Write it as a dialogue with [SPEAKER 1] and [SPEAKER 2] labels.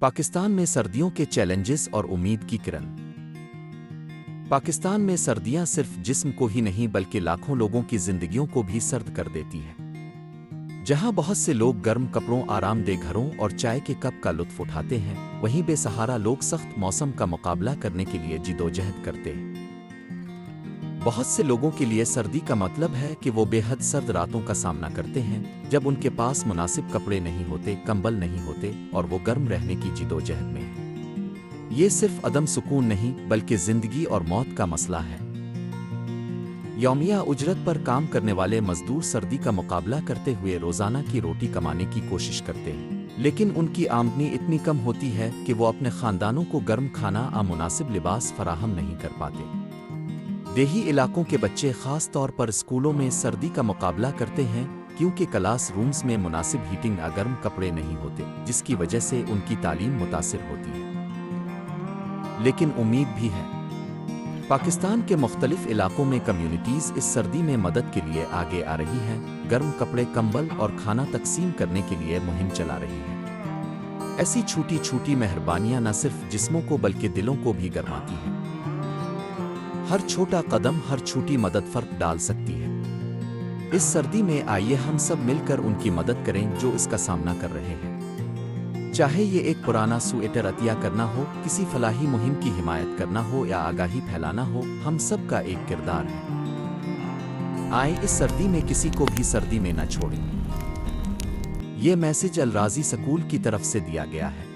[SPEAKER 1] پاکستان میں سردیوں کے چیلنجز اور امید کی کرن۔ پاکستان میں سردیاں صرف جسم کو ہی نہیں بلکہ لاکھوں لوگوں کی زندگیوں کو بھی سرد کر دیتی ہیں۔ جہاں بہت سے لوگ گرم کپڑوں، آرام دہ گھروں اور چائے کے کپ کا لطف اٹھاتے ہیں، وہیں بے سہارا لوگ سخت موسم کا مقابلہ کرنے کے لیے جدوجہد کرتے ہیں۔ بہت سے لوگوں کے لیے سردی کا مطلب ہے کہ وہ بے حد سرد راتوں کا سامنا کرتے ہیں، جب ان کے پاس مناسب کپڑے نہیں ہوتے، کمبل نہیں ہوتے اور وہ گرم رہنے کی جدوجہد میں ہیں۔ یہ صرف عدم سکون نہیں بلکہ زندگی اور موت کا مسئلہ ہے۔ یومیہ اجرت پر کام کرنے والے مزدور سردی کا مقابلہ کرتے ہوئے روزانہ کی روٹی کمانے کی کوشش کرتے ہیں، لیکن ان کی آمدنی اتنی کم ہوتی ہے کہ وہ اپنے خاندانوں کو گرم کھانا اور مناسب لباس فراہم نہیں کر پاتے۔ دیہی علاقوں کے بچے خاص طور پر اسکولوں میں سردی کا مقابلہ کرتے ہیں کیونکہ کلاس رومز میں مناسب ہیٹنگ یا گرم کپڑے نہیں ہوتے، جس کی وجہ سے ان کی تعلیم متاثر ہوتی ہے۔ لیکن امید بھی ہے۔ پاکستان کے مختلف علاقوں میں کمیونٹیز اس سردی میں مدد کے لیے آگے آ رہی ہیں، گرم کپڑے، کمبل اور کھانا تقسیم کرنے کے لیے مہم چلا رہی ہیں۔ ایسی چھوٹی چھوٹی مہربانیاں نہ صرف جسموں کو بلکہ دلوں کو بھی گرماتی ہیں۔ ہر چھوٹا قدم، ہر چھوٹی مدد فرق ڈال سکتی ہے۔ اس سردی میں آئیے ہم سب مل کر ان کی مدد کریں جو اس کا سامنا کر رہے ہیں۔ چاہے یہ ایک پرانا سویٹر عطیہ کرنا ہو، کسی فلاحی مہم کی حمایت کرنا ہو یا آگاہی پھیلانا ہو، ہم سب کا ایک کردار ہے۔ آئیں اس سردی میں کسی کو بھی سردی میں نہ چھوڑیں۔ یہ میسج الراضی سکول کی طرف سے دیا گیا ہے۔